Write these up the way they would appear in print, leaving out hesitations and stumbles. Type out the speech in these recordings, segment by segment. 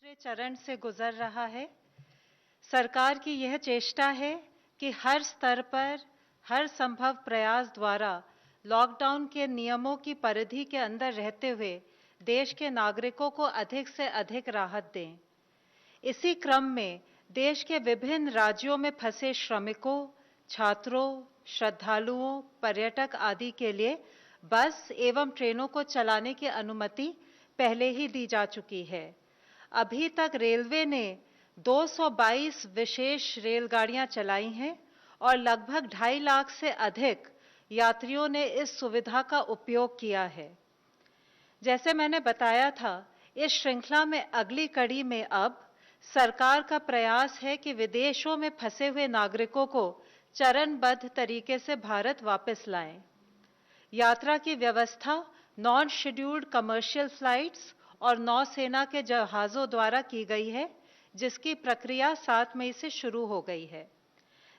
दूसरे चरण से गुजर रहा है। सरकार की यह चेष्टा है कि हर स्तर पर हर संभव प्रयास द्वारा लॉकडाउन के नियमों की परिधि के अंदर रहते हुए देश के नागरिकों को अधिक से अधिक राहत दें। इसी क्रम में देश के विभिन्न राज्यों में फंसे श्रमिकों, छात्रों, श्रद्धालुओं, पर्यटक आदि के लिए बस एवं ट्रेनों को चलाने की अनुमति पहले ही दी जा चुकी है। अभी तक रेलवे ने 222 विशेष रेलगाड़ियां चलाई हैं और लगभग 2.5 लाख से अधिक यात्रियों ने इस सुविधा का उपयोग किया है। जैसे मैंने बताया था, इस श्रृंखला में अगली कड़ी में अब सरकार का प्रयास है कि विदेशों में फंसे हुए नागरिकों को चरणबद्ध तरीके से भारत वापस लाएं। यात्रा की व्यवस्था नॉन शेड्यूल्ड कमर्शियल फ्लाइट्स और नौसेना के जहाज़ों द्वारा की गई है, जिसकी प्रक्रिया 7 मई से शुरू हो गई है।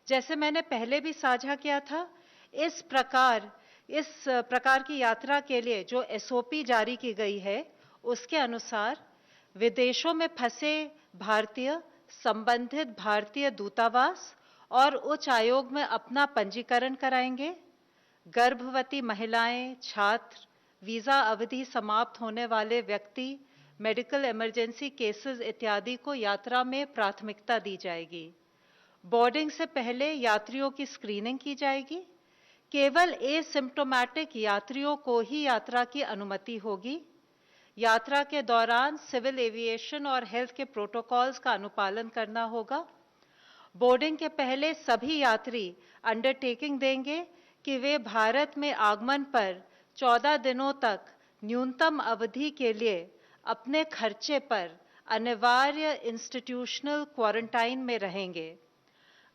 जैसे मैंने पहले भी साझा किया था, इस प्रकार की यात्रा के लिए जो एसओपी जारी की गई है, उसके अनुसार विदेशों में फंसे भारतीय संबंधित भारतीय दूतावास और उच्च आयोग में अपना पंजीकरण कराएंगे। गर्भवती महिलाएं, छात्र, वीजा अवधि समाप्त होने वाले व्यक्ति, मेडिकल इमरजेंसी केसेस इत्यादि को यात्रा में प्राथमिकता दी जाएगी। बोर्डिंग से पहले यात्रियों की स्क्रीनिंग की जाएगी। केवल एसिम्प्टोमेटिक यात्रियों को ही यात्रा की अनुमति होगी। यात्रा के दौरान सिविल एविएशन और हेल्थ के प्रोटोकॉल्स का अनुपालन करना होगा। बोर्डिंग के पहले सभी यात्री अंडरटेकिंग देंगे कि वे भारत में आगमन पर 14 दिनों तक न्यूनतम अवधि के लिए अपने खर्चे पर अनिवार्य इंस्टीट्यूशनल क्वारंटाइन में रहेंगे।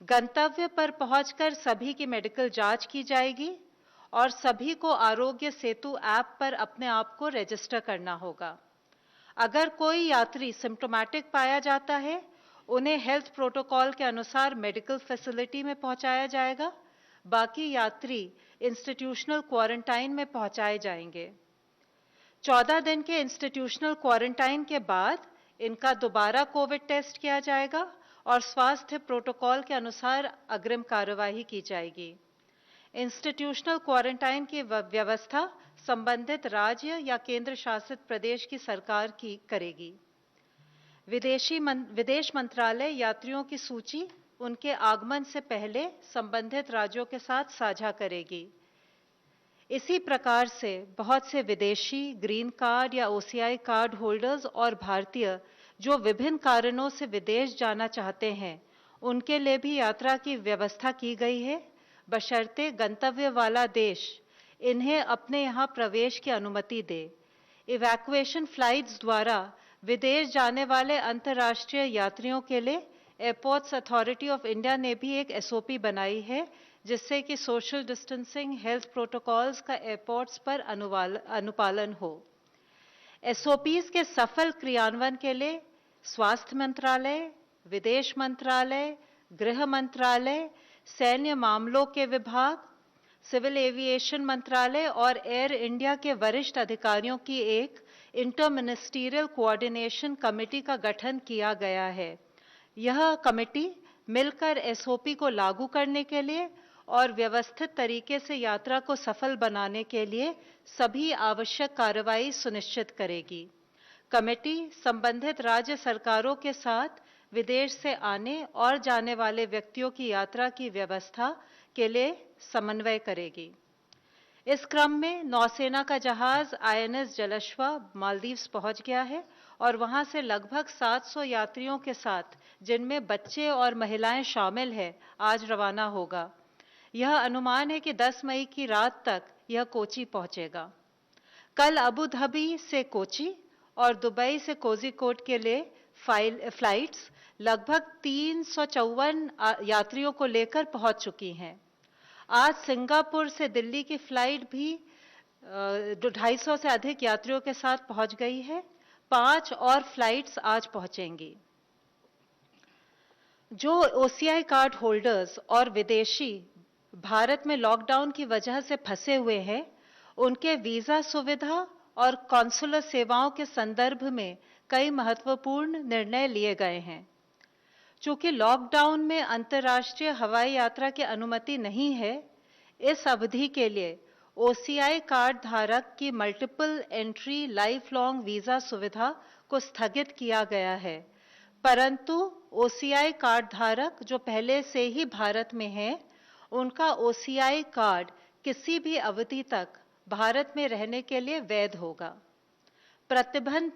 गंतव्य पर पहुंचकर सभी की मेडिकल जांच की जाएगी और सभी को आरोग्य सेतु ऐप पर अपने आप को रजिस्टर करना होगा। अगर कोई यात्री सिम्प्टोमेटिक पाया जाता है, उन्हें हेल्थ प्रोटोकॉल के अनुसार मेडिकल फैसिलिटी में पहुंचाया जाएगा। बाकी यात्री इंस्टीट्यूशनल क्वारंटाइन में पहुंचाए जाएंगे। 14 दिन के इंस्टीट्यूशनल क्वारंटाइन के बाद इनका दोबारा कोविड टेस्ट किया जाएगा और स्वास्थ्य प्रोटोकॉल के अनुसार अग्रिम कार्यवाही की जाएगी। इंस्टीट्यूशनल क्वारंटाइन की व्यवस्था संबंधित राज्य या केंद्र शासित प्रदेश की सरकार की करेगी। विदेश मंत्रालय यात्रियों की सूची उनके आगमन से पहले संबंधित राज्यों के साथ साझा करेगी। इसी प्रकार से बहुत से विदेशी ग्रीन कार्ड या ओसीआई कार्ड होल्डर्स और भारतीय जो विभिन्न कारणों से विदेश जाना चाहते हैं, उनके लिए भी यात्रा की व्यवस्था की गई है, बशर्ते गंतव्य वाला देश इन्हें अपने यहाँ प्रवेश की अनुमति दे। इवैक्यूएशन फ्लाइट्स द्वारा विदेश जाने वाले अंतर्राष्ट्रीय यात्रियों के लिए एयरपोर्ट्स अथॉरिटी ऑफ इंडिया ने भी एक एसओपी बनाई है, जिससे कि सोशल डिस्टेंसिंग, हेल्थ प्रोटोकॉल्स का एयरपोर्ट्स पर अनुपालन हो। एसओपीज के सफल क्रियान्वयन के लिए स्वास्थ्य मंत्रालय, विदेश मंत्रालय, गृह मंत्रालय, सैन्य मामलों के विभाग, सिविल एविएशन मंत्रालय और एयर इंडिया के वरिष्ठ अधिकारियों की एक इंटर मिनिस्टीरियल कोऑर्डिनेशन कमेटी का गठन किया गया है। यह कमेटी मिलकर एसओपी को लागू करने के लिए और व्यवस्थित तरीके से यात्रा को सफल बनाने के लिए सभी आवश्यक कार्रवाई सुनिश्चित करेगी। कमेटी संबंधित राज्य सरकारों के साथ विदेश से आने और जाने वाले व्यक्तियों की यात्रा की व्यवस्था के लिए समन्वय करेगी। इस क्रम में नौसेना का जहाज आईएनएस जलश्वा मालदीव्स पहुंच गया है और वहां से लगभग 700 यात्रियों के साथ, जिनमें बच्चे और महिलाएं शामिल हैं, आज रवाना होगा। यह अनुमान है कि 10 मई की रात तक यह कोची पहुंचेगा। कल अबू धाबी से कोची और दुबई से कोझिकोड के लिए फ्लाइट्स लगभग 354 यात्रियों को लेकर पहुंच चुकी हैं। आज सिंगापुर से दिल्ली की फ्लाइट भी 250 से अधिक यात्रियों के साथ पहुंच गई है। 5 और फ्लाइट्स आज पहुंचेंगी। जो ओसीआई कार्ड होल्डर्स और विदेशी भारत में लॉकडाउन की वजह से फंसे हुए हैं, उनके वीजा सुविधा और कॉन्सुलर सेवाओं के संदर्भ में कई महत्वपूर्ण निर्णय लिए गए हैं। चूंकि लॉकडाउन में अंतर्राष्ट्रीय हवाई यात्रा की अनुमति नहीं है, इस अवधि के लिए ओसीआई कार्ड धारक की multiple entry life long visa सुविधा को स्थगित किया गया है, परंतु ओसीआई कार्ड धारक जो पहले से ही भारत में हैं, उनका ओसीआई कार्ड किसी भी अवधि तक भारत में रहने के लिए वैध होगा। प्रतिबंध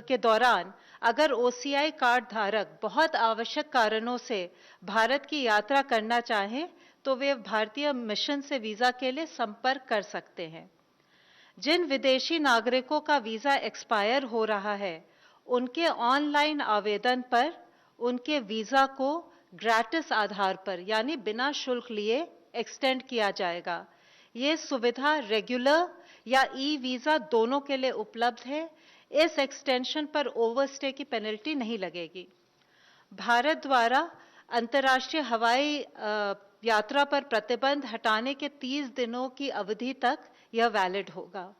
के दौरान अगर ओसीआई कार्ड धारक बहुत आवश्यक कारणों से भारत की यात्रा करना चाहें, तो वे भारतीय मिशन से वीजा के लिए संपर्क कर सकते हैं। जिन विदेशी नागरिकों का वीजा एक्सपायर हो रहा है, उनके ऑनलाइन आवेदन पर उनके वीजा को ग्रेटिस आधार पर यानी बिना शुल्क लिए एक्सटेंड किया जाएगा। ये सुविधा रेगुलर या ई वीजा दोनों के लिए उपलब्ध है। इस एक्सटेंशन पर ओवरस्टे की पेनल्टी नहीं लगेगी। भारत द्वारा अंतर्राष्ट्रीय हवाई यात्रा पर प्रतिबंध हटाने के 30 दिनों की अवधि तक यह वैलिड होगा।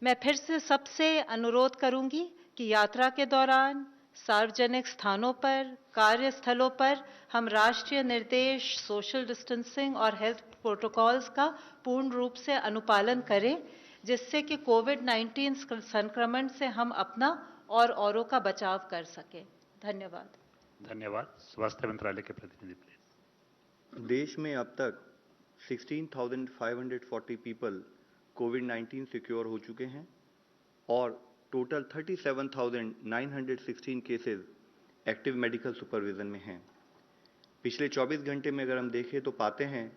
मैं फिर से सबसे अनुरोध करूंगी कि यात्रा के दौरान सार्वजनिक स्थानों पर, कार्यस्थलों पर हम राष्ट्रीय निर्देश, सोशल डिस्टेंसिंग और हेल्थ प्रोटोकॉल्स का पूर्ण रूप से अनुपालन करें, जिससे कि कोविड-19 संक्रमण से हम अपना और औरों का बचाव कर सकें। धन्यवाद। धन्यवाद। स्वास्थ्य मंत्रालय के प्रतिनिधि प्लीज। देश में अब तक 16,540 पीपल कोविड-19 से क्योर हो चुके हैं और total 37,916 cases active medical supervision में हैं। पिछले 24 घंटे में अगर हम देखें तो पाते हैं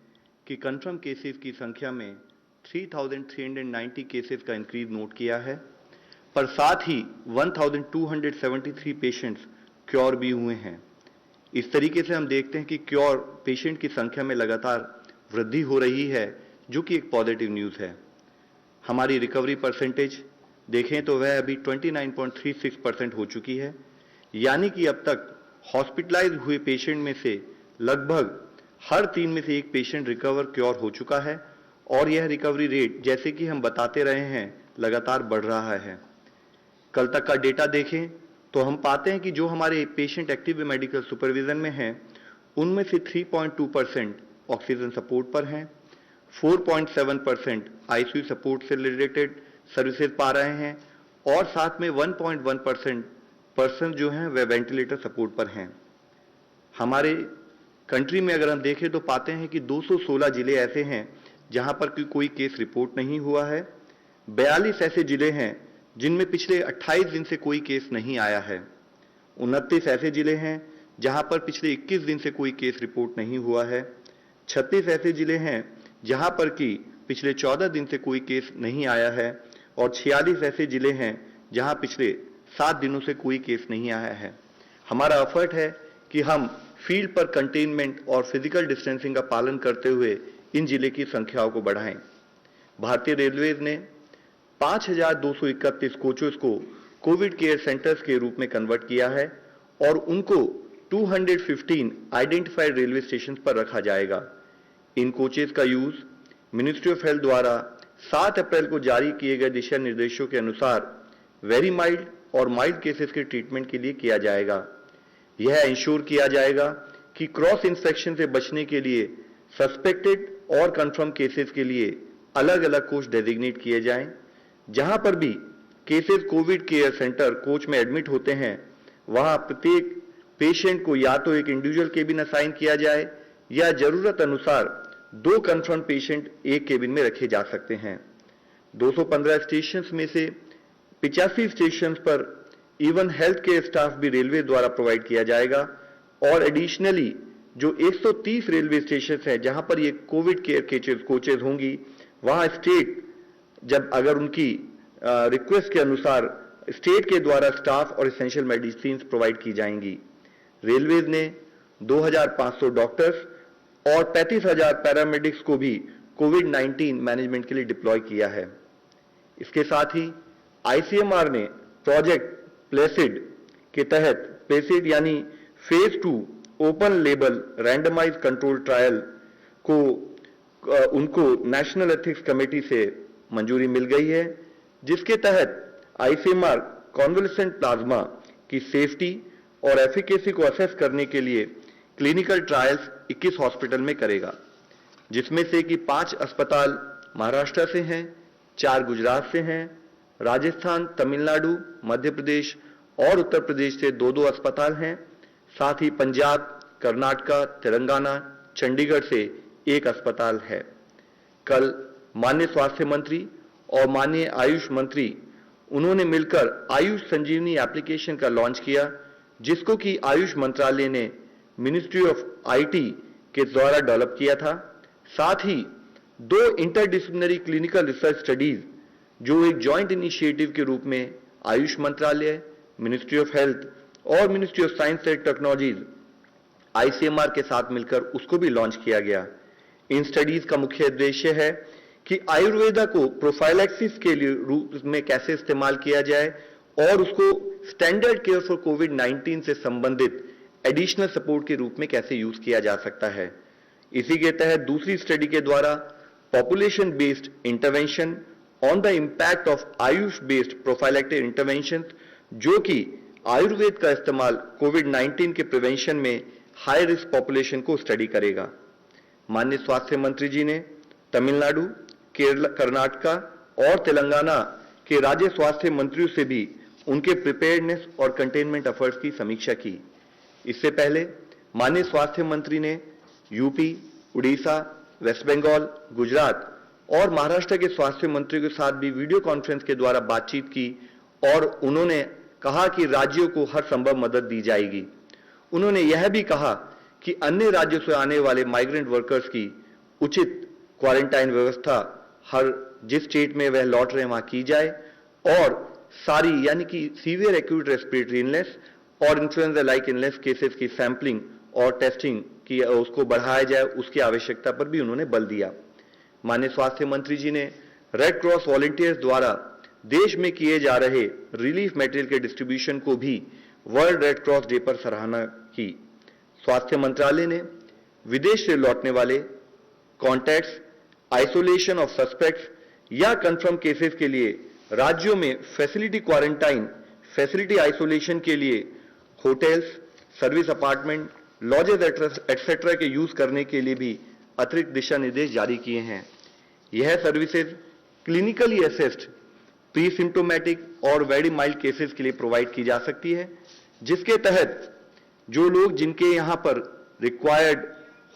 कि कंफर्म केसेस की संख्या में 3,390 केसेस का इंक्रीज नोट किया है, पर साथ ही 1,273 पेशेंट्स क्योर भी हुए हैं। इस तरीके से हम देखते हैं कि क्योर पेशेंट की संख्या में लगातार वृद्धि हो रही है, जो कि एक पॉजिटिव न्यूज़ है। हमारी रिकवरी परसेंटेज देखें तो वह अभी 29.36% हो चुकी है, यानी कि अब तक हॉस्पिटलाइज हुए पेशेंट में से लगभग हर 3 में से 1 पेशेंट रिकवर क्योर हो चुका है और यह रिकवरी रेट, जैसे कि हम बताते रहे हैं, लगातार बढ़ रहा है। कल तक का डेटा देखें तो हम पाते हैं कि जो हमारे पेशेंट एक्टिव मेडिकल सुपरविजन में हैं, उनमें से 3.2% ऑक्सीजन सपोर्ट पर हैं, 4.7% आईसीयू सपोर्ट से रिलेटेड सर्विसेज पा रहे हैं और साथ में 1.1% पर्सन जो हैं वह वेंटिलेटर सपोर्ट पर हैं। हमारे कंट्री में अगर हम देखें तो पाते हैं कि 216 जिले ऐसे हैं जहां पर कोई केस रिपोर्ट नहीं हुआ है। 42 ऐसे जिले हैं जिनमें पिछले 28 दिन से कोई केस नहीं आया है। 29 ऐसे जिले हैं जहां पर पिछले 21 दिन से कोई केस रिपोर्ट नहीं हुआ है। 36 ऐसे जिले हैं जहां पर कि पिछले 14 दिन से कोई केस नहीं आया है और 46 ऐसे जिले हैं जहां पिछले 7 दिनों से कोई केस नहीं आया है। हमारा एफर्ट है कि हम फील्ड पर कंटेनमेंट और फिजिकल डिस्टेंसिंग का पालन करते हुए इन जिले की संख्याओं को बढ़ाएं। भारतीय रेलवेज ने 5,231 कोचेस को कोविड केयर सेंटर्स के रूप में कन्वर्ट किया है और उनको 215 आइडेंटिफाइड रेलवे स्टेशन पर रखा जाएगा। इन कोचेस का यूज मिनिस्ट्री ऑफ हेल्थ द्वारा 7 अप्रैल को जारी किए गए दिशा निर्देशों के अनुसार वेरी माइल्ड और माइल्ड केसेस के ट्रीटमेंट के लिए किया जाएगा। यह इंश्योर किया जाएगा कि क्रॉस इन्फेक्शन से बचने के लिए सस्पेक्टेड और कंफर्म केसेस के लिए अलग अलग कोच डेजिग्नेट किए जाएं। जहां पर भी cases Covid care centre coach में एडमिट होते हैं, वहां प्रत्येक पेशेंट को या तो एक इंडिविजुअल केबिन असाइन किया जाए या जरूरत अनुसार 2 कंफर्म पेशेंट एक केबिन में रखे जा सकते हैं। 215 स्टेशन में से 85 स्टेशन पर इवन हेल्थ केयर स्टाफ भी रेलवे द्वारा प्रोवाइड किया जाएगा और एडिशनली जो 130 रेलवे स्टेशन हैं जहां पर ये कोविड केयर कोचेज होंगी, वहां स्टेट जब अगर उनकी रिक्वेस्ट के अनुसार स्टेट के द्वारा स्टाफ और एसेंशियल मेडिसिन प्रोवाइड की जाएंगी। रेलवेज ने 2,500 डॉक्टर्स और 35,000 पैरामेडिक्स को भी कोविड-19 मैनेजमेंट के लिए डिप्लॉय किया है। इसके साथ ही आईसीएमआर ने प्रोजेक्ट प्लेसिड के तहत प्लेसिड यानी phase 2 open label randomise control trial को उनको नेशनल एथिक्स कमेटी से मंजूरी मिल गई है, जिसके तहत आईसीएमआर कॉन्वलेसेंट प्लाज्मा की सेफ्टी और एफिकेसी को असेस करने के लिए क्लिनिकल ट्रायल्स 21 हॉस्पिटल में करेगा, जिसमें से कि 5 अस्पताल महाराष्ट्र से हैं, 4 गुजरात से हैं, राजस्थान, तमिलनाडु, मध्य प्रदेश और उत्तर प्रदेश से 2-2 अस्पताल हैं। साथ ही पंजाब, कर्नाटक, तेलंगाना, चंडीगढ़ से 1 अस्पताल है। कल माननीय स्वास्थ्य मंत्री और माननीय आयुष मंत्री उन्होंने मिलकर आयुष संजीवनी एप्लीकेशन का लॉन्च किया, जिसको कि आयुष मंत्रालय ने मिनिस्ट्री ऑफ आईटी के द्वारा डेवलप किया था। साथ ही 2 इंटरडिसिप्लिनरी क्लिनिकल रिसर्च स्टडीज जो एक जॉइंट इनिशिएटिव के रूप में आयुष मंत्रालय, मिनिस्ट्री ऑफ हेल्थ और ministry of science and technologies ICMR के साथ मिलकर उसको भी लॉन्च किया गया। इन स्टडीज का मुख्य उद्देश्य है कि आयुर्वेदा को प्रोफाइलैक्सिस के लिए रूप में कैसे इस्तेमाल किया जाए और उसको स्टैंडर्ड केयर फॉर कोविड-19 से संबंधित एडिशनल सपोर्ट के रूप में कैसे यूज किया जा सकता है। इसी के तहत दूसरी स्टडी के द्वारा population based intervention on the impact of Ayush based prophylactic intervention, जो कि आयुर्वेद का इस्तेमाल कोविड-19 के प्रिवेंशन में हाई रिस्क पॉपुलेशन को स्टडी करेगा। माननीय स्वास्थ्य मंत्री जी ने तमिलनाडु, केरल, कर्नाटक और तेलंगाना के राज्य स्वास्थ्य मंत्रियों से भी उनके प्रिपेयर्डनेस और कंटेनमेंट एफर्ट्स की समीक्षा की। इससे पहले माननीय स्वास्थ्य मंत्री ने यूपी, उड़ीसा, वेस्ट बंगाल, गुजरात और महाराष्ट्र के स्वास्थ्य मंत्रियों के साथ भी वीडियो कॉन्फ्रेंस के द्वारा बातचीत की और उन्होंने कहा कि राज्यों को हर संभव मदद दी जाएगी। उन्होंने यह भी कहा कि अन्य राज्यों से आने वाले माइग्रेंट वर्कर्स की उचित क्वारंटाइन व्यवस्था हर जिस स्टेट में वह लौट रहे हैं वहां की जाए और सारी यानी कि सीवियर एक्यूट रेस्पिरेटरी इलनेस और इन्फ्लुएंजा लाइक इलनेस केसेस की सैंपलिंग और टेस्टिंग की उसको बढ़ाया जाए, उसकी आवश्यकता पर भी उन्होंने बल दिया। माननीय स्वास्थ्य मंत्री जी ने रेड क्रॉस वॉलंटियर्स द्वारा देश में किए जा रहे रिलीफ मटेरियल के डिस्ट्रीब्यूशन को भी वर्ल्ड रेड क्रॉस डे पर सराहना की। स्वास्थ्य मंत्रालय ने विदेश से लौटने वाले कॉन्टैक्ट्स, आइसोलेशन ऑफ सस्पेक्ट्स या कंफर्म केसेस के लिए राज्यों में फैसिलिटी क्वारंटाइन, फैसिलिटी आइसोलेशन के लिए hotels, service apartment, lodges etcetera के यूज करने के लिए भी अतिरिक्त दिशा निर्देश जारी किए हैं। यह services clinically assessed, pre symptomatic और वेरी माइल्ड केसेस के लिए प्रोवाइड की जा सकती है, जिसके तहत जो लोग जिनके यहां पर रिक्वायर्ड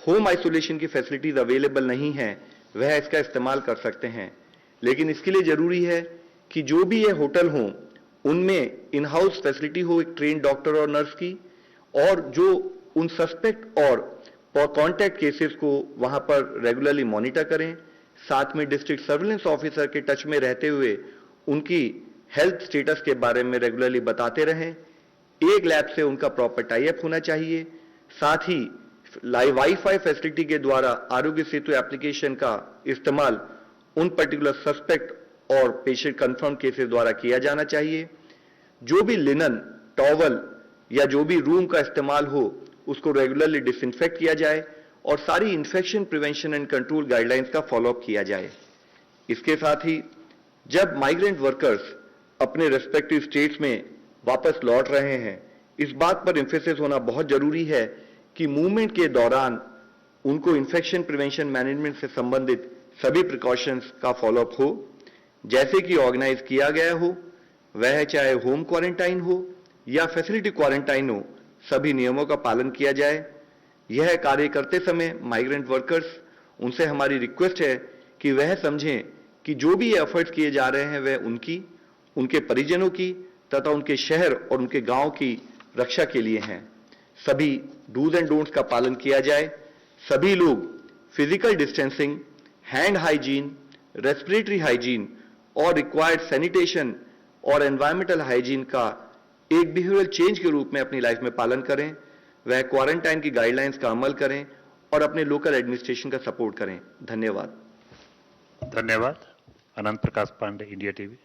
होम आइसोलेशन की फैसिलिटीज अवेलेबल नहीं है वह इसका इस्तेमाल कर सकते हैं। लेकिन इसके लिए जरूरी है कि जो भी ये होटल हों उनमें इन हाउस फैसिलिटी हो एक ट्रेन डॉक्टर और नर्स की, और जो उन सस्पेक्ट और कॉन्टैक्ट केसेस को वहां पर रेगुलरली मॉनिटर करें, साथ में डिस्ट्रिक्ट सर्विलेंस ऑफिसर के टच में रहते हुए उनकी हेल्थ स्टेटस के बारे में रेगुलरली बताते रहें। एक लैब से उनका प्रॉपर टाई अप होना चाहिए। साथ ही वाईफाई फैसिलिटी के द्वारा आरोग्य सेतु एप्लीकेशन का इस्तेमाल उन पर्टिकुलर सस्पेक्ट और पेशेंट कंफर्म केसेस द्वारा किया जाना चाहिए। जो भी लिनन, टॉवल या जो भी रूम का इस्तेमाल हो उसको रेगुलरली डिसइंफेक्ट किया जाए और सारी infection prevention and control guidelines का फॉलोअप किया जाए। इसके साथ ही जब माइग्रेंट वर्कर्स अपने रेस्पेक्टिव स्टेट्स में वापस लौट रहे हैं, इस बात पर एम्फेसिस होना बहुत जरूरी है कि मूवमेंट के दौरान उनको इन्फेक्शन प्रिवेंशन मैनेजमेंट से संबंधित सभी प्रिकॉशंस का फॉलोअप हो, जैसे कि ऑर्गेनाइज किया गया हो, वह चाहे होम क्वारंटाइन हो या फैसिलिटी क्वारंटाइन हो, सभी नियमों का पालन किया जाए। यह कार्य करते समय माइग्रेंट वर्कर्स, उनसे हमारी रिक्वेस्ट है कि वह समझें कि जो भी एफर्ट्स किए जा रहे हैं वह उनकी, उनके परिजनों की तथा उनके शहर और उनके गांव की रक्षा के लिए हैं। सभी डूज एंड डोंट्स का पालन किया जाए। सभी लोग physical distancing, hand hygiene, respiratory hygiene और रिक्वायर्ड सैनिटेशन और एनवायरमेंटल हाइजीन का एक बिहेवियरल चेंज के रूप में अपनी लाइफ में पालन करें। वह क्वारंटाइन की गाइडलाइंस का अमल करें और अपने लोकल एडमिनिस्ट्रेशन का सपोर्ट करें। धन्यवाद। धन्यवाद। अनंत प्रकाश पांडे, इंडिया टीवी।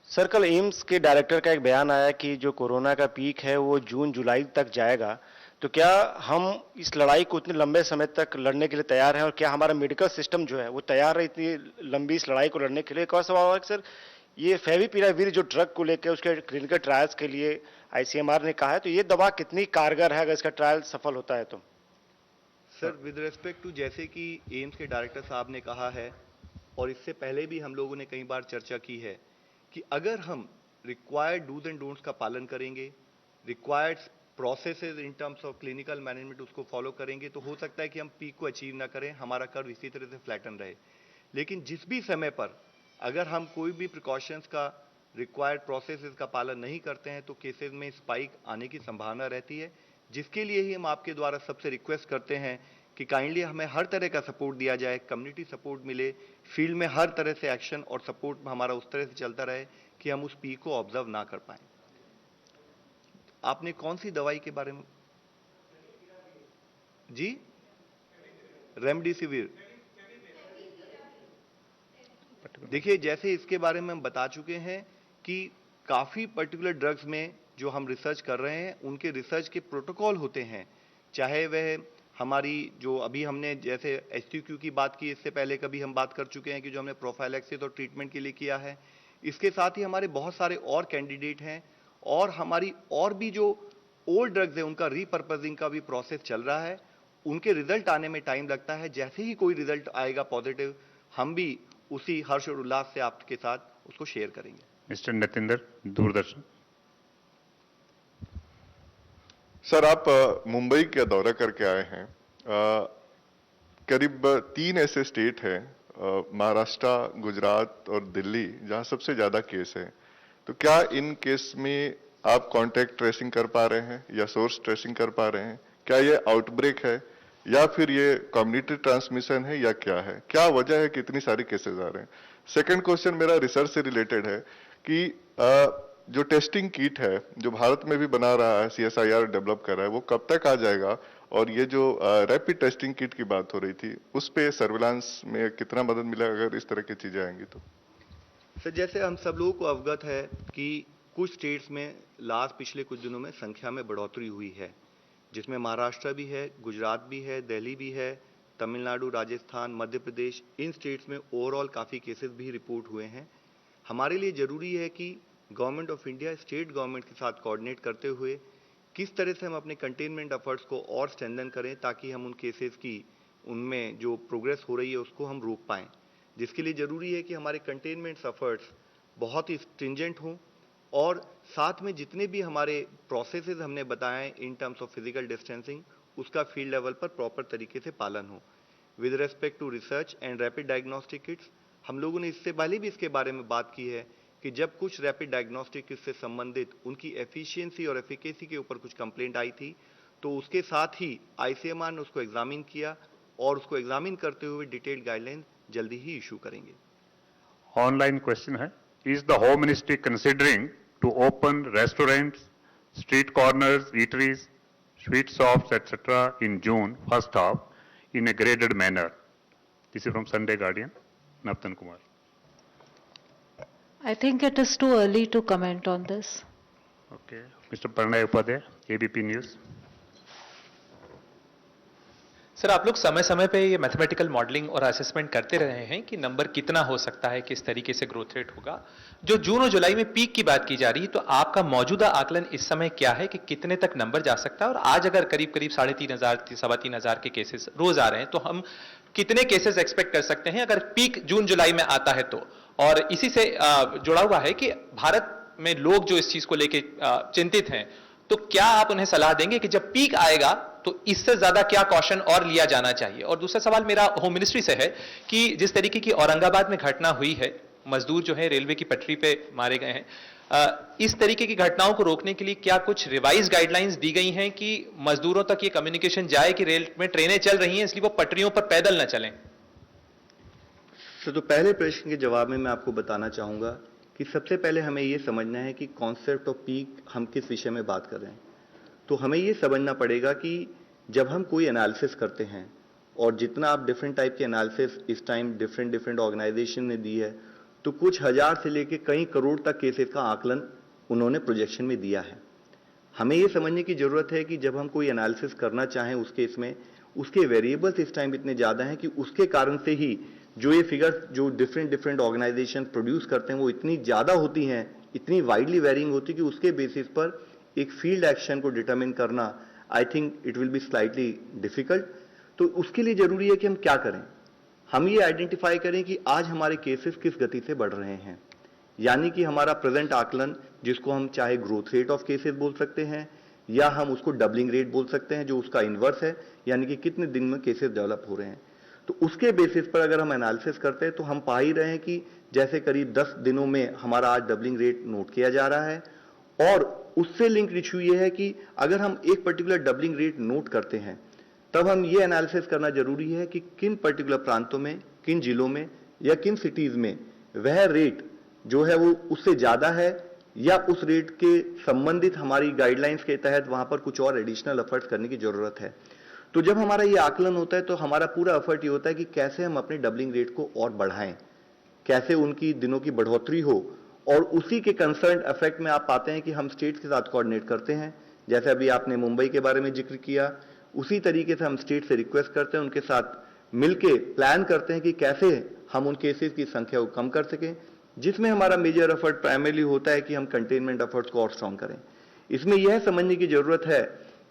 सर, कल एम्स के डायरेक्टर का एक बयान आया कि जो कोरोना का पीक है वो जून जुलाई तक जाएगा, तो क्या हम इस लड़ाई को इतने लंबे समय तक लड़ने के लिए तैयार हैं और क्या हमारा मेडिकल सिस्टम जो है वो तैयार है इतनी लंबी इस लड़ाई को लड़ने के लिए? एक और सवाल है कि सर, ये फेविपिराविर जो ड्रग को लेकर उसके क्लिनिकल ट्रायल्स के लिए आईसीएमआर ने कहा है, तो ये दवा कितनी कारगर है अगर इसका ट्रायल सफल होता है तो? सर, विद रेस्पेक्ट टू जैसे कि एम्स के डायरेक्टर साहब ने कहा है और इससे पहले भी हम लोगों ने कई बार चर्चा की है कि अगर हम रिक्वायर्ड डूज एंड डोंट्स का पालन करेंगे, required processes in terms of clinical management उसको फॉलो करेंगे, तो हो सकता है कि हम पीक को अचीव ना करें, हमारा कर्व इसी तरह से फ्लैटन रहे। लेकिन जिस भी समय पर अगर हम कोई भी प्रिकॉशंस का, रिक्वायर्ड प्रोसेसेस का पालन नहीं करते हैं तो केसेस में स्पाइक आने की संभावना रहती है, जिसके लिए ही हम आपके द्वारा सबसे रिक्वेस्ट करते हैं कि काइंडली हमें हर तरह का सपोर्ट दिया जाए, कम्युनिटी सपोर्ट मिले, फील्ड में हर तरह से एक्शन और सपोर्ट हमारा उस तरह से चलता रहे कि हम उस पीक को ऑब्जर्व ना कर पाए। आपने कौन सी दवाई के बारे में जी? रेमडेसिविर। देखिए, जैसे इसके बारे में हम बता चुके हैं कि काफी पर्टिकुलर ड्रग्स में जो हम रिसर्च कर रहे हैं उनके रिसर्च के प्रोटोकॉल होते हैं, चाहे वह हमारी जो अभी हमने जैसे एचटीक्यू की बात की, इससे पहले कभी हम बात कर चुके हैं कि जो हमने प्रोफाइलैक्सिस और ट्रीटमेंट के लिए किया है। इसके साथ ही हमारे बहुत सारे और कैंडिडेट हैं और हमारी और भी जो ओल्ड ड्रग्स है उनका रीपर्पजिंग का भी प्रोसेस चल रहा है। उनके रिजल्ट आने में टाइम लगता है, जैसे ही कोई रिजल्ट आएगा पॉजिटिव, हम भी उसी हर्ष और उल्लास से आपके साथ उसको शेयर करेंगे। मिस्टर नतेंद्र, दूरदर्शन। सर, आप मुंबई का दौरा करके आए हैं। करीब 3 ऐसे स्टेट हैं, महाराष्ट्र, गुजरात और दिल्ली, जहां सबसे ज्यादा केस है। तो क्या इन केस में आप कांटेक्ट ट्रेसिंग कर पा रहे हैं या सोर्स ट्रेसिंग कर पा रहे हैं? क्या ये आउटब्रेक है या फिर ये कम्युनिटी ट्रांसमिशन है या क्या है? क्या वजह है कि इतनी सारी केसेस आ रहे हैं? सेकंड क्वेश्चन मेरा रिसर्च से रिलेटेड है कि जो टेस्टिंग किट है जो भारत में भी बना रहा है, CSIR डेवलप कर रहा है, वो कब तक आ जाएगा? और ये जो रैपिड टेस्टिंग किट की बात हो रही थी, उस पे सर्विलांस में कितना मदद मिलेगा अगर इस तरह की चीजें आएंगी तो? सर, जैसे हम सब लोगों को अवगत है कि कुछ स्टेट्स में पिछले कुछ दिनों में संख्या में बढ़ोतरी हुई है, जिसमें महाराष्ट्र भी है, गुजरात भी है, दिल्ली भी है, तमिलनाडु, राजस्थान, मध्य प्रदेश, इन स्टेट्स में ओवरऑल काफ़ी केसेस भी रिपोर्ट हुए हैं। हमारे लिए ज़रूरी है कि government of India state government के साथ कोऑर्डिनेट करते हुए किस तरह से हम अपने कंटेनमेंट एफर्ट्स को और स्ट्रेंथन करें ताकि हम उन केसेस की, उनमें जो प्रोग्रेस हो रही है उसको हम रोक पाएँ। जिसके लिए ज़रूरी है कि हमारे कंटेनमेंट एफर्ट्स बहुत ही स्ट्रिंजेंट हों और साथ में जितने भी हमारे प्रोसेसेस हमने बताए in terms of physical distancing, उसका फील्ड लेवल पर प्रॉपर तरीके से पालन हो। With respect to research and rapid diagnostic kits, हम लोगों ने इससे पहले भी इसके बारे में बात की है कि जब कुछ रैपिड डायग्नोस्टिक किट से संबंधित उनकी एफिशिएंसी और एफिकेसी के ऊपर कुछ कंप्लेंट आई थी, तो उसके साथ ही आईसीएमआर ने उसको एग्जामिन किया और उसको एग्जामिन करते हुए डिटेल्ड गाइडलाइन जल्दी ही इशू करेंगे। ऑनलाइन क्वेश्चन है, is the home ministry considering to open restaurants, street corners, eateries, sweet shops etcetera in June first half in a graded manner? This is from Sunday Guardian, Navtan Kumar. I think it is too early to comment on this. Okay, mister Pranay Upadhyay, ABP news. Sir, आप लोग समय समय पे ये mathematical modelling और assessment करते रहे हैं कि नंबर कितना हो सकता है, किस तरीके से ग्रोथ रेट होगा। जो जून और जुलाई में पीक की बात की जा रही है, तो आपका मौजूदा आकलन इस समय क्या है कि कितने तक नंबर जा सकता है? और आज अगर करीब करीब 3,500 सवा 3,000 के केसेस रोज आ रहे हैं, तो हम कितने केसेस एक्सपेक्ट कर सकते हैं अगर पीक जून जुलाई में आता है तो? और इसी से जुड़ा हुआ है कि भारत में लोग जो इस चीज को लेके चिंतित हैं, तो क्या आप उन्हें सलाह देंगे कि जब पीक आएगा तो इससे ज्यादा क्या कॉशन और लिया जाना चाहिए? और दूसरा सवाल मेरा होम मिनिस्ट्री से है कि जिस तरीके की औरंगाबाद में घटना हुई है, मजदूर जो है रेलवे की पटरी पे मारे गए हैं, इस तरीके की घटनाओं को रोकने के लिए क्या कुछ रिवाइज गाइडलाइंस दी गई हैं कि मजदूरों तक ये कम्युनिकेशन जाए कि रेल में ट्रेनें चल रही हैं, इसलिए वो पटरियों पर पैदल न चलें? तो पहले प्रश्न के जवाब में मैं आपको बताना चाहूंगा कि सबसे पहले हमें यह समझना है कि कॉन्सेप्ट ऑफ पीक हम किस विषय में बात कर रहे हैं। तो हमें यह समझना पड़ेगा कि जब हम कोई एनालिसिस करते हैं, और जितना आप डिफरेंट टाइप के एनालिसिस इस टाइम डिफरेंट ऑर्गेनाइजेशन ने दी है, तो कुछ हजार से लेके कई करोड़ तक केसेस का आकलन उन्होंने प्रोजेक्शन में दिया है। हमें ये समझने की जरूरत है कि जब हम कोई एनालिसिस करना चाहें उस केस में, उसके वेरिएबल्स इस टाइम इतने ज्यादा हैं कि उसके कारण से ही जो ये फिगर्स जो डिफरेंट ऑर्गेनाइजेशन प्रोड्यूस करते हैं वो इतनी ज्यादा होती हैं, इतनी वाइडली वेरिंग होती है कि उसके बेसिस पर एक फील्ड एक्शन को डिटरमिन करना I think it will be slightly difficult. तो उसके लिए जरूरी है कि हम क्या करें, हम ये आइडेंटिफाई करें कि आज हमारे केसेस किस गति से बढ़ रहे हैं, यानी कि हमारा प्रेजेंट आकलन जिसको हम चाहे ग्रोथ रेट ऑफ केसेस बोल सकते हैं या हम उसको डबलिंग रेट बोल सकते हैं जो उसका इन्वर्स है, यानी कि कितने दिन में केसेस डेवलप हो रहे हैं। तो उसके बेसिस पर अगर हम एनालिसिस करते हैं तो हम पा ही रहे हैं कि जैसे करीब 10 दिनों में हमारा आज डबलिंग रेट नोट किया जा रहा है। और उससे लिंक इशू ये है कि अगर हम एक पर्टिकुलर डबलिंग रेट नोट करते हैं तब हम ये एनालिसिस करना जरूरी है कि किन पर्टिकुलर प्रांतों में, किन जिलों में या किन सिटीज में वह रेट जो है वो उससे ज्यादा है या उस रेट के संबंधित हमारी गाइडलाइंस के तहत वहां पर कुछ और एडिशनल एफर्ट्स करने की जरूरत है। तो जब हमारा ये आकलन होता है तो हमारा पूरा एफर्ट ये होता है कि कैसे हम अपने डबलिंग रेट को और बढ़ाएं, कैसे उनकी दिनों की बढ़ोतरी हो, और उसी के कंसर्न इफेक्ट में आप पाते हैं कि हम स्टेट्स के साथ कोऑर्डिनेट करते हैं। जैसे अभी आपने मुंबई के बारे में जिक्र किया, उसी तरीके से हम स्टेट से रिक्वेस्ट करते हैं, उनके साथ मिलके प्लान करते हैं कि कैसे हम उन केसेस की संख्या को कम कर सकें, जिसमें हमारा मेजर एफर्ट प्राइमरली होता है कि हम कंटेनमेंट एफर्ट्स को और स्ट्रॉन्ग करें। इसमें यह समझने की जरूरत है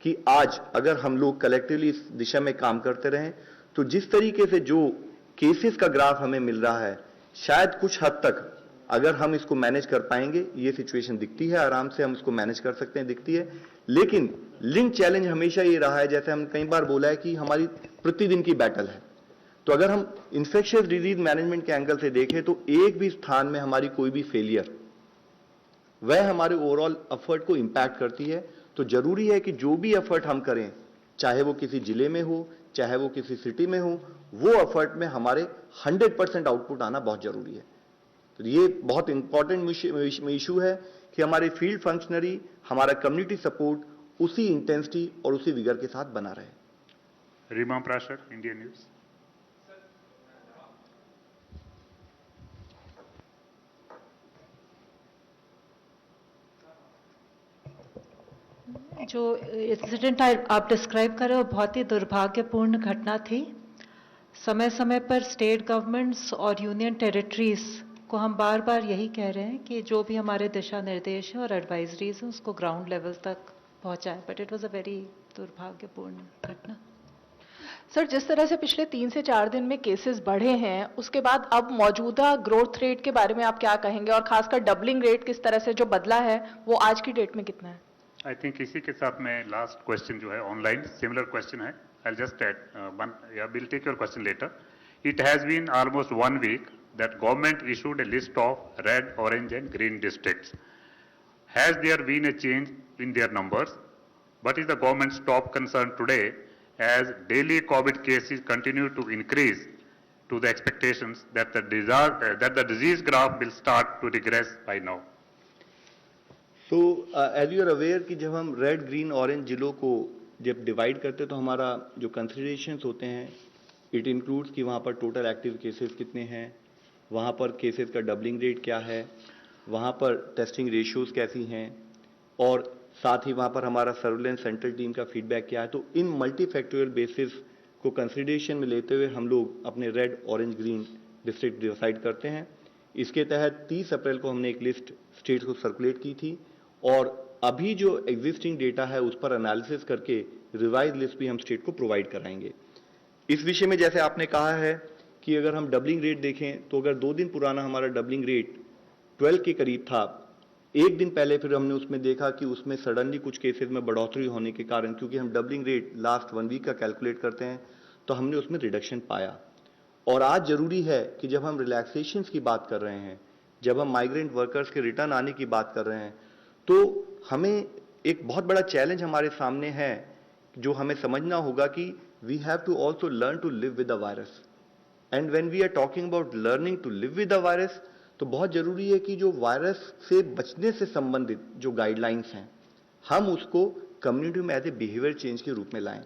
कि आज अगर हम लोग कलेक्टिवली इस दिशा में काम करते रहें तो जिस तरीके से जो केसेस का ग्राफ हमें मिल रहा है, शायद कुछ हद तक अगर हम इसको मैनेज कर पाएंगे, ये सिचुएशन दिखती है, आराम से हम इसको मैनेज कर सकते हैं, दिखती है। लेकिन लिंक चैलेंज हमेशा ये रहा है, जैसे हम कई बार बोला है कि हमारी प्रतिदिन की बैटल है। तो अगर हम इंफेक्शियस डिजीज मैनेजमेंट के एंगल से देखें तो एक भी स्थान में हमारी कोई भी फेलियर वह हमारे ओवरऑल एफर्ट को इंपैक्ट करती है। तो जरूरी है कि जो भी एफर्ट हम करें, चाहे वो किसी जिले में हो, चाहे वो किसी सिटी में हो, वो एफर्ट में हमारे 100% आउटपुट आना बहुत जरूरी है। तो ये बहुत इंपॉर्टेंट इशू है कि हमारे फील्ड फंक्शनरी, हमारा कम्युनिटी सपोर्ट उसी इंटेंसिटी और उसी विगर के साथ बना रहे। Rima Prashar, Indian news. जो इंसिडेंट आप डिस्क्राइब कर रहे हो बहुत ही दुर्भाग्यपूर्ण घटना थी। समय समय पर स्टेट गवर्नमेंट्स और यूनियन टेरिटरीज को हम बार बार यही कह रहे हैं कि जो भी हमारे दिशा निर्देश हैं और एडवाइजरीज हैं उसको ग्राउंड लेवल तक पहुंचाएं, but it was a very दुर्भाग्यपूर्ण घटना। सर, जिस तरह से पिछले 3 से 4 दिन में केसेस बढ़े हैं, उसके बाद अब मौजूदा ग्रोथ रेट के बारे में आप क्या कहेंगे, और खासकर डबलिंग रेट किस तरह से जो बदला है वो आज की डेट में कितना है? आई थिंक इसी के साथ में लास्ट क्वेश्चन जो है ऑनलाइन सिमिलर क्वेश्चन है। I just add one, will take your question later. It has been almost 1 week that government issued a list of red, orange and green districts. Has there been a change in their numbers? What is the government's top concern today as daily COVID cases continue to increase to the expectations that the disease graph will start to regress by now? तो as you are aware कि जब हम red, green, orange जिलों को जब divide करते हैं तो हमारा जो कंसिडरेशंस होते हैं इट इंक्लूड्स कि वहाँ पर टोटल एक्टिव केसेस कितने हैं, वहाँ पर केसेस का डबलिंग रेट क्या है, वहाँ पर टेस्टिंग रेशियोज कैसी हैं, और साथ ही वहाँ पर हमारा सर्विलेंस सेंट्रल टीम का फीडबैक क्या है। तो इन मल्टी फैक्टोरियल बेसिस को कंसिडरेशन में लेते हुए हम लोग अपने red, orange, green district decide करते हैं। इसके तहत 30 अप्रैल को हमने एक लिस्ट स्टेट्स को सर्कुलेट की थी और अभी जो एग्जिस्टिंग डेटा है उस पर एनालिसिस करके रिवाइज लिस्ट भी हम स्टेट को प्रोवाइड कराएंगे। इस विषय में जैसे आपने कहा है कि अगर हम डबलिंग रेट देखें तो अगर 2 दिन पुराना हमारा डबलिंग रेट 12 के करीब था, एक दिन पहले फिर हमने उसमें देखा कि उसमें सडनली कुछ केसेस में बढ़ोतरी होने के कारण, क्योंकि हम डबलिंग रेट लास्ट 1 week का कैलकुलेट करते हैं, तो हमने उसमें रिडक्शन पाया। और आज जरूरी है कि जब हम रिलैक्सेशंस की बात कर रहे हैं, जब हम माइग्रेंट वर्कर्स के रिटर्न आने की बात कर रहे हैं, तो हमें एक बहुत बड़ा चैलेंज हमारे सामने है जो हमें समझना होगा कि we have to also learn to live with the virus. And when we are talking about learning to live with the virus, तो बहुत जरूरी है कि जो वायरस से बचने से संबंधित जो गाइडलाइंस हैं हम उसको कम्युनिटी में एज ए बिहेवियर चेंज के रूप में लाएं।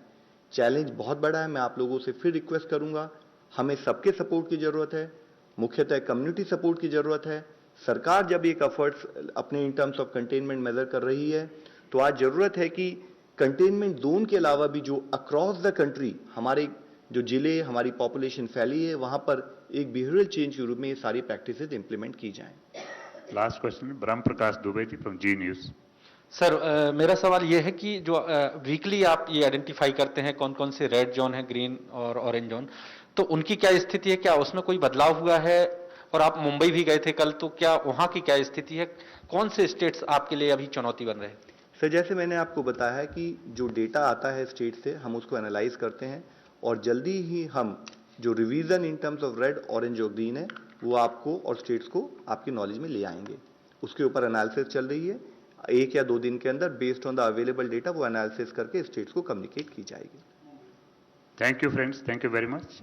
चैलेंज बहुत बड़ा है। मैं आप लोगों से फिर रिक्वेस्ट करूंगा, हमें सबके सपोर्ट की जरूरत है, मुख्यतः कम्युनिटी सपोर्ट की जरूरत है। सरकार जब एक एफर्ट्स अपने in terms of containment measure कर रही है तो आज जरूरत है कि कंटेनमेंट जोन के अलावा भी जो अक्रॉस द कंट्री हमारे जो जिले, हमारी पॉपुलेशन फैली है, वहां पर एक बिहेवियरल चेंज के रूप में ये सारी प्रैक्टिसेस इंप्लीमेंट की जाएं। Last question, Brahm Prakash Dubey ji from G News. Sir मेरा सवाल ये है कि जो वीकली आप ये आइडेंटिफाई करते हैं कौन कौन से रेड जोन है, ग्रीन और ऑरेंज जोन, तो उनकी क्या स्थिति है, क्या उसमें कोई बदलाव हुआ है? और आप मुंबई भी गए थे कल, तो क्या वहां की क्या स्थिति है? कौन से स्टेट्स आपके लिए अभी चुनौती बन रहे हैं? सर, जैसे मैंने आपको बताया है कि जो डेटा आता है स्टेट से, हम उसको एनालाइज करते हैं और जल्दी ही हम जो revision in terms of red, orange और ग्रीन है वो आपको और स्टेट्स को आपकी नॉलेज में ले आएंगे। उसके ऊपर एनालिसिस चल रही है, 1 या 2 दिन के अंदर based on the available data वो एनालिसिस करके स्टेट्स को कम्युनिकेट की जाएगी। Thank you, friends. Thank you very much.